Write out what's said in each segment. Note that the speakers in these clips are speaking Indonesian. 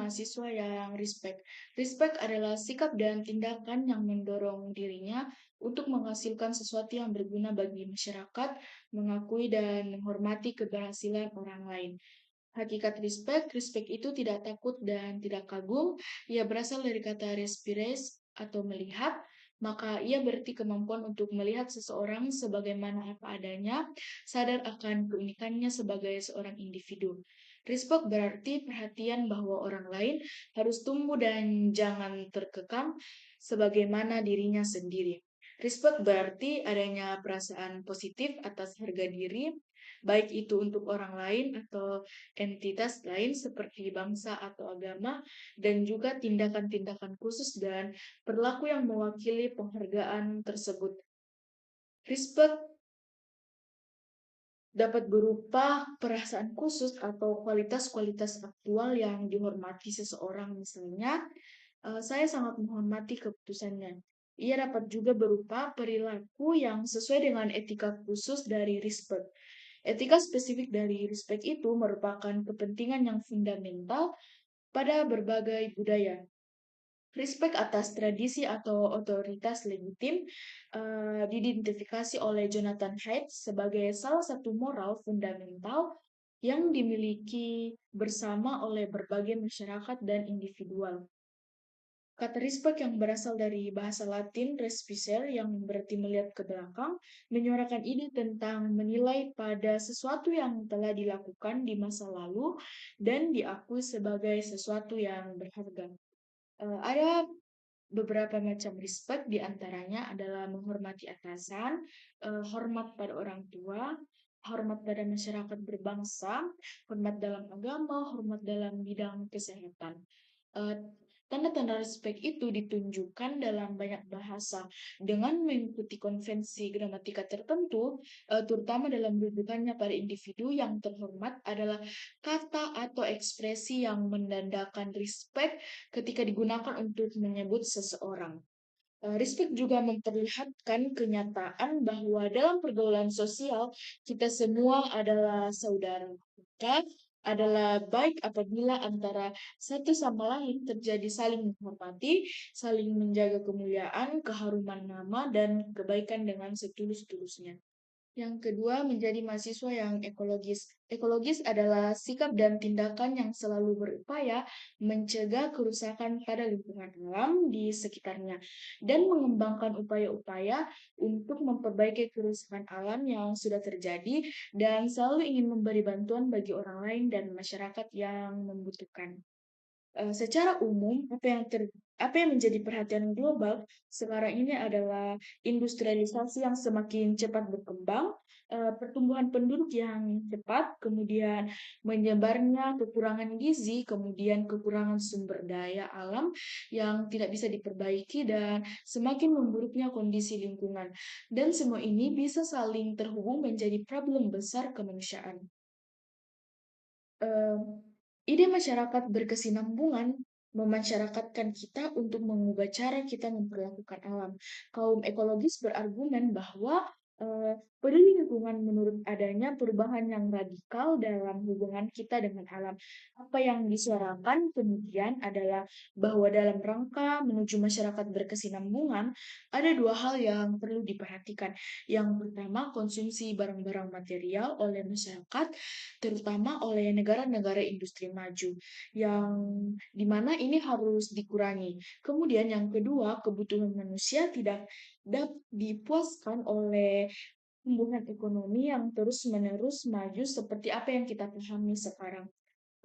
mahasiswa yang respect. Respect adalah sikap dan tindakan yang mendorong dirinya untuk menghasilkan sesuatu yang berguna bagi masyarakat, mengakui dan menghormati keberhasilan orang lain. Hakikat respect, respect itu tidak takut dan tidak kagum. Ia berasal dari kata respires atau melihat, maka ia berarti kemampuan untuk melihat seseorang sebagaimana apa adanya, sadar akan keunikannya sebagai seorang individu. Respect berarti perhatian bahwa orang lain harus tumbuh dan jangan terkekang sebagaimana dirinya sendiri. Respect berarti adanya perasaan positif atas harga diri, baik itu untuk orang lain atau entitas lain seperti bangsa atau agama, dan juga tindakan-tindakan khusus dan perilaku yang mewakili penghargaan tersebut. Respect dapat berupa perasaan khusus atau kualitas-kualitas aktual yang dihormati seseorang. Misalnya, saya sangat menghormati keputusannya. Ia dapat juga berupa perilaku yang sesuai dengan etika khusus dari respect. Etika spesifik dari respect itu merupakan kepentingan yang fundamental pada berbagai budaya. Respect atas tradisi atau otoritas legitim diidentifikasi oleh Jonathan Haidt sebagai salah satu moral fundamental yang dimiliki bersama oleh berbagai masyarakat dan individual. Kata respect yang berasal dari bahasa Latin respicer yang berarti melihat ke belakang, menyuarakan ide tentang menilai pada sesuatu yang telah dilakukan di masa lalu dan diakui sebagai sesuatu yang berharga. Ada beberapa macam respect, di antaranya adalah menghormati atasan, hormat pada orang tua, hormat pada masyarakat berbangsa, hormat dalam agama, hormat dalam bidang kesehatan. Eh, Tanda-tanda respect itu ditunjukkan dalam banyak bahasa dengan mengikuti konvensi gramatika tertentu, terutama dalam rujukannya pada individu yang terhormat adalah kata atau ekspresi yang menandakan respect ketika digunakan untuk menyebut seseorang. Respect juga memperlihatkan kenyataan bahwa dalam pergaulan sosial kita semua adalah saudara. Maka adalah baik apabila antara satu sama lain terjadi saling menghormati, saling menjaga kemuliaan, keharuman nama, dan kebaikan dengan setulus-tulusnya. Yang kedua, menjadi mahasiswa yang ekologis. Ekologis adalah sikap dan tindakan yang selalu berupaya mencegah kerusakan pada lingkungan alam di sekitarnya dan mengembangkan upaya-upaya untuk memperbaiki kerusakan alam yang sudah terjadi dan selalu ingin memberi bantuan bagi orang lain dan masyarakat yang membutuhkan. Secara umum, apa yang menjadi perhatian global sekarang ini adalah industrialisasi yang semakin cepat berkembang, pertumbuhan penduduk yang cepat, kemudian menyebarnya kekurangan gizi, kemudian kekurangan sumber daya alam yang tidak bisa diperbaiki dan semakin memburuknya kondisi lingkungan. Dan semua ini bisa saling terhubung menjadi problem besar kemanusiaan. eh, Ide masyarakat berkesinambungan memasyarakatkan kita untuk mengubah cara kita memperlakukan alam. Kaum ekologis berargumen bahwa peduli lingkungan menurut adanya perubahan yang radikal dalam hubungan kita dengan alam. Apa yang disuarakan kemudian adalah bahwa dalam rangka menuju masyarakat berkesinambungan, ada dua hal yang perlu diperhatikan. Yang pertama, konsumsi barang-barang material oleh masyarakat terutama oleh negara-negara industri maju, yang dimana ini harus dikurangi. Kemudian yang kedua, kebutuhan manusia tidak dapat dipuaskan oleh pertumbuhan ekonomi yang terus-menerus maju seperti apa yang kita pahami sekarang.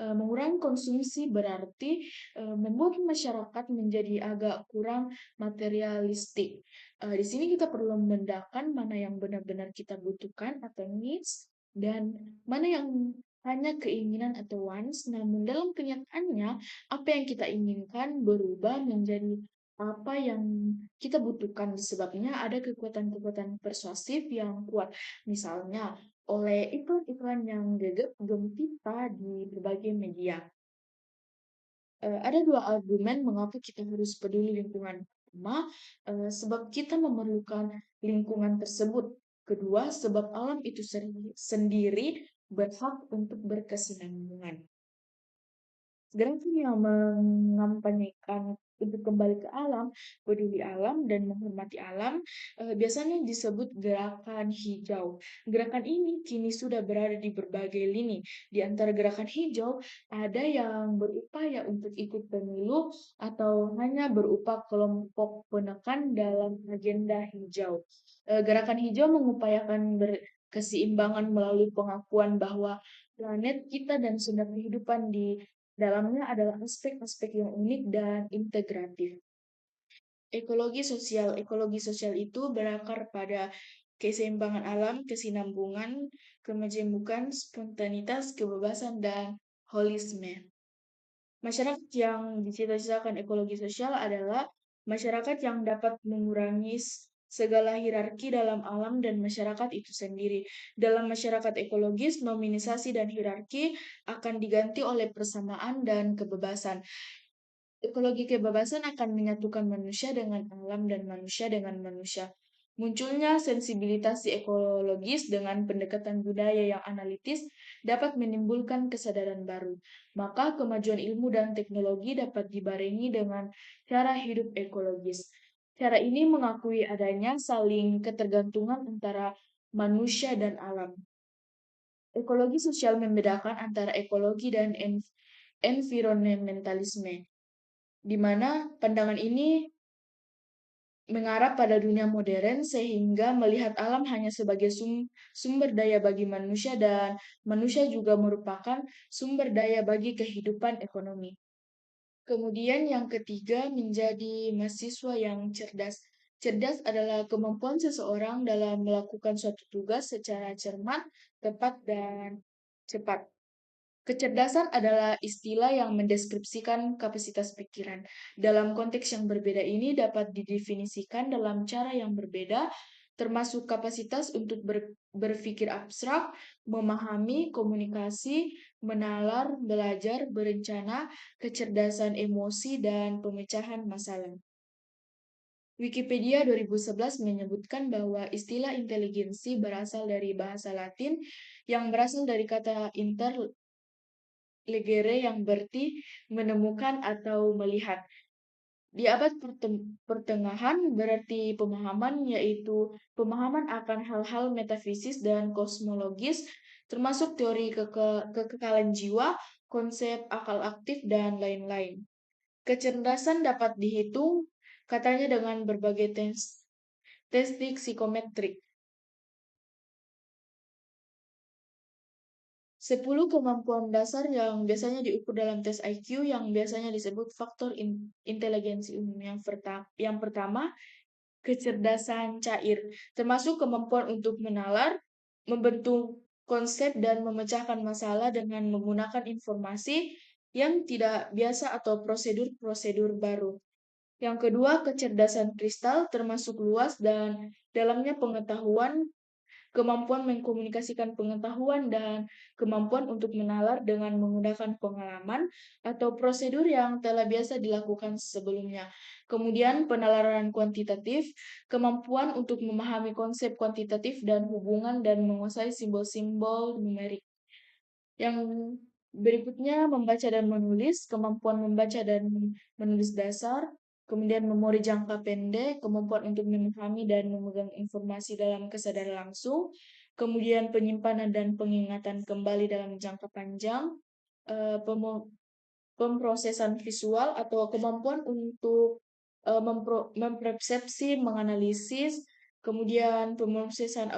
Mengurangi konsumsi berarti membuat masyarakat menjadi agak kurang materialistik. Di sini kita perlu membedakan mana yang benar-benar kita butuhkan atau needs dan mana yang hanya keinginan atau wants. Namun dalam kenyataannya apa yang kita inginkan berubah menjadi apa yang kita butuhkan. Sebabnya ada kekuatan-kekuatan persuasif yang kuat. Misalnya oleh iklan-iklan yang gempita di berbagai media. Ada dua argumen mengapa kita harus peduli lingkungan. Pertama, sebab kita memerlukan lingkungan tersebut. Kedua, sebab alam itu sendiri berhak untuk berkesinambungan. Gerakan yang mengampanyekan untuk kembali ke alam, peduli alam, dan menghormati alam, biasanya disebut gerakan hijau. Gerakan ini kini sudah berada di berbagai lini. Di antara gerakan hijau, ada yang berupaya untuk ikut pemilu atau hanya berupa kelompok penekan dalam agenda hijau. Gerakan hijau mengupayakan keseimbangan melalui pengakuan bahwa planet kita dan sumber kehidupan di dalamnya adalah aspek-aspek yang unik dan integratif. Ekologi sosial itu berakar pada keseimbangan alam, kesinambungan, kemajemukan, spontanitas, kebebasan, dan holisme. Masyarakat yang dicita-citakan ekologi sosial adalah masyarakat yang dapat mengurangi segala hierarki dalam alam dan masyarakat itu sendiri. Dalam masyarakat ekologis, nominalisasi dan hierarki akan diganti oleh persamaan dan kebebasan. Ekologi kebebasan akan menyatukan manusia dengan alam dan manusia dengan manusia. Munculnya sensibilitas ekologis dengan pendekatan budaya yang analitis dapat menimbulkan kesadaran baru. Maka kemajuan ilmu dan teknologi dapat dibarengi dengan cara hidup ekologis. Cara ini mengakui adanya saling ketergantungan antara manusia dan alam. Ekologi sosial membedakan antara ekologi dan environmentalisme, di mana pandangan ini mengarah pada dunia modern sehingga melihat alam hanya sebagai sumber daya bagi manusia dan manusia juga merupakan sumber daya bagi kehidupan ekonomi. Kemudian yang ketiga menjadi mahasiswa yang cerdas. Cerdas adalah kemampuan seseorang dalam melakukan suatu tugas secara cermat, tepat, dan cepat. Kecerdasan adalah istilah yang mendeskripsikan kapasitas pikiran. Dalam konteks yang berbeda ini dapat didefinisikan dalam cara yang berbeda, termasuk kapasitas untuk berpikir abstrak, memahami, komunikasi, menalar, belajar, berencana, kecerdasan emosi, dan pemecahan masalah. Wikipedia 2011 menyebutkan bahwa istilah inteligensi berasal dari bahasa Latin yang berasal dari kata legere yang berarti menemukan atau melihat. Di abad pertengahan berarti pemahaman yaitu pemahaman akan hal-hal metafisis dan kosmologis termasuk teori kekekalan jiwa, konsep akal aktif, dan lain-lain. Kecerdasan dapat dihitung katanya dengan berbagai testing psikometrik. 10 kemampuan dasar yang biasanya diukur dalam tes IQ yang biasanya disebut faktor inteligensi umum. Yang pertama, kecerdasan cair, termasuk kemampuan untuk menalar, membentuk konsep, dan memecahkan masalah dengan menggunakan informasi yang tidak biasa atau prosedur-prosedur baru. Yang kedua, kecerdasan kristal, termasuk luas dan dalamnya pengetahuan, kemampuan mengkomunikasikan pengetahuan, dan kemampuan untuk menalar dengan menggunakan pengalaman atau prosedur yang telah biasa dilakukan sebelumnya. Kemudian penalaran kuantitatif, kemampuan untuk memahami konsep kuantitatif dan hubungan dan menguasai simbol-simbol numerik. Yang berikutnya membaca dan menulis, kemampuan membaca dan menulis dasar, kemudian memori jangka pendek, kemampuan untuk memahami dan memegang informasi dalam kesadaran langsung, kemudian penyimpanan dan pengingatan kembali dalam jangka panjang, eh, pemrosesan visual atau kemampuan untuk mempersepsi, menganalisis, kemudian pemrosesan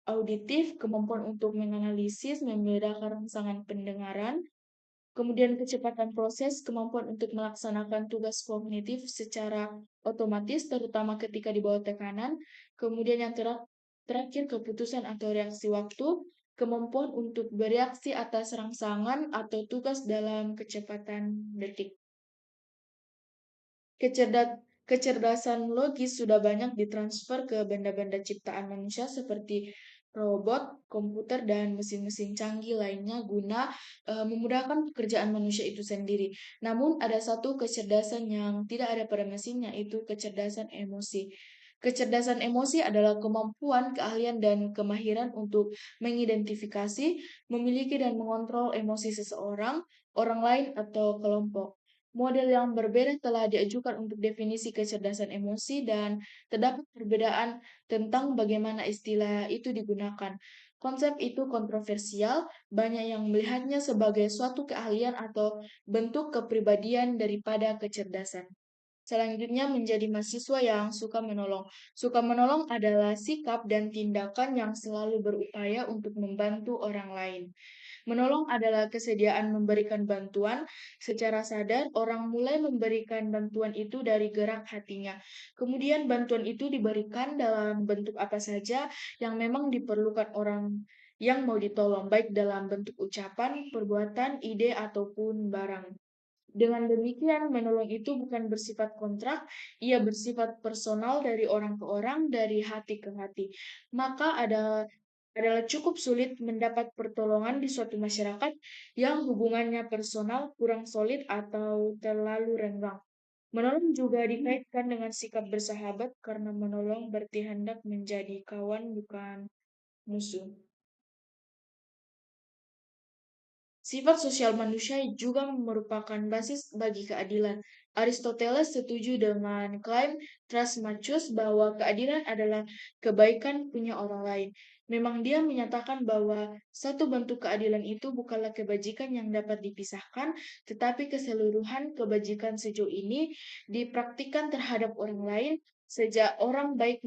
auditif, kemampuan untuk menganalisis, membedakan rangsangan pendengaran, kemudian kecepatan proses, kemampuan untuk melaksanakan tugas kognitif secara otomatis, terutama ketika di bawah tekanan, kemudian yang terakhir keputusan atau reaksi waktu, kemampuan untuk bereaksi atas rangsangan atau tugas dalam kecepatan detik. Kecerdasan logis sudah banyak ditransfer ke benda-benda ciptaan manusia seperti robot, komputer, dan mesin-mesin canggih lainnya guna memudahkan pekerjaan manusia itu sendiri. Namun ada satu kecerdasan yang tidak ada pada mesin, yaitu kecerdasan emosi. Kecerdasan emosi adalah kemampuan, keahlian, dan kemahiran untuk mengidentifikasi, memiliki, dan mengontrol emosi seseorang, orang lain, atau kelompok. Model yang berbeda telah diajukan untuk definisi kecerdasan emosi dan terdapat perbedaan tentang bagaimana istilah itu digunakan. Konsep itu kontroversial, banyak yang melihatnya sebagai suatu keahlian atau bentuk kepribadian daripada kecerdasan. Selanjutnya menjadi mahasiswa yang suka menolong. Suka menolong adalah sikap dan tindakan yang selalu berupaya untuk membantu orang lain. Menolong adalah kesediaan memberikan bantuan. Secara sadar, orang mulai memberikan bantuan itu dari gerak hatinya. Kemudian bantuan itu diberikan dalam bentuk apa saja yang memang diperlukan orang yang mau ditolong, baik dalam bentuk ucapan, perbuatan, ide, ataupun barang. Dengan demikian, menolong itu bukan bersifat kontrak, ia bersifat personal dari orang ke orang, dari hati ke hati. Maka adalah cukup sulit mendapat pertolongan di suatu masyarakat yang hubungannya personal, kurang solid, atau terlalu renggang. Menolong juga dikaitkan dengan sikap bersahabat karena menolong berarti hendak menjadi kawan bukan musuh. Sifat sosial manusia juga merupakan basis bagi keadilan. Aristoteles setuju dengan klaim Thrasymachus bahwa keadilan adalah kebaikan punya orang lain. Memang dia menyatakan bahwa satu bentuk keadilan itu bukanlah kebajikan yang dapat dipisahkan, tetapi keseluruhan kebajikan sejauh ini dipraktikkan terhadap orang lain sejak orang baik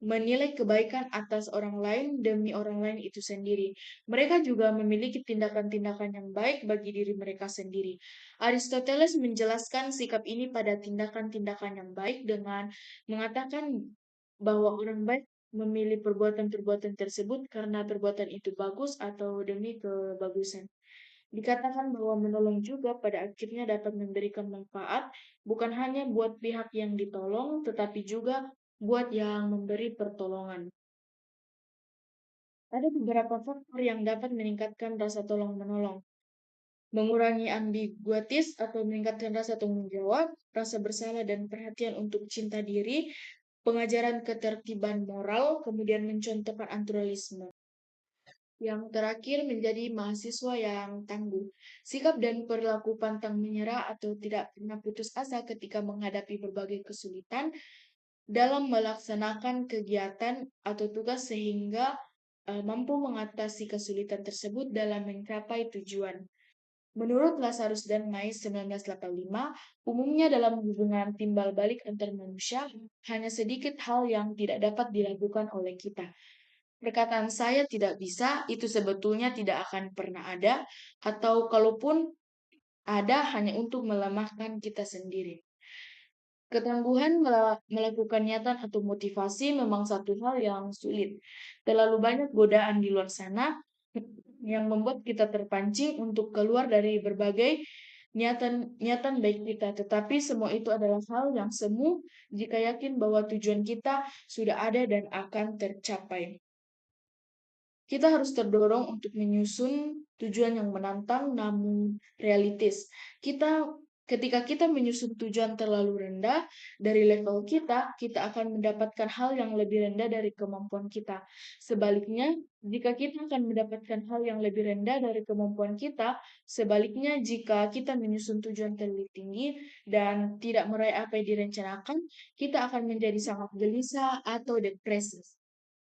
menilai kebaikan atas orang lain demi orang lain itu sendiri. Mereka juga memiliki tindakan-tindakan yang baik bagi diri mereka sendiri. Aristoteles menjelaskan sikap ini pada tindakan-tindakan yang baik dengan mengatakan bahwa orang baik memilih perbuatan-perbuatan tersebut karena perbuatan itu bagus atau demi kebagusan. Dikatakan bahwa menolong juga pada akhirnya dapat memberikan manfaat bukan hanya buat pihak yang ditolong, tetapi juga buat yang memberi pertolongan. Ada beberapa faktor yang dapat meningkatkan rasa tolong-menolong. Mengurangi ambiguitas atau meningkatkan rasa tanggung jawab, rasa bersalah dan perhatian untuk cinta diri, pengajaran ketertiban moral, kemudian mencontohkan altruisme. Yang terakhir menjadi mahasiswa yang tangguh. Sikap dan perilaku pantang menyerah atau tidak pernah putus asa ketika menghadapi berbagai kesulitan dalam melaksanakan kegiatan atau tugas sehingga mampu mengatasi kesulitan tersebut dalam mencapai tujuan. Menurut Lazarus dan Mais 1985, umumnya dalam hubungan timbal balik antar manusia, hanya sedikit hal yang tidak dapat dilakukan oleh kita. Perkataan saya tidak bisa, itu sebetulnya tidak akan pernah ada, atau kalaupun ada hanya untuk melemahkan kita sendiri. Ketangguhan melakukan niatan atau motivasi memang satu hal yang sulit. Terlalu banyak godaan di luar sana yang membuat kita terpancing untuk keluar dari berbagai niatan baik kita. Tetapi semua itu adalah hal yang semu jika yakin bahwa tujuan kita sudah ada dan akan tercapai. Kita harus terdorong untuk menyusun tujuan yang menantang namun realistis. Ketika kita menyusun tujuan terlalu rendah dari level kita, kita akan mendapatkan hal yang lebih rendah dari kemampuan kita. Sebaliknya, jika kita akan mendapatkan hal yang lebih rendah dari kemampuan kita, sebaliknya jika kita menyusun tujuan terlalu tinggi dan tidak meraih apa yang direncanakan, kita akan menjadi sangat gelisah atau depresi.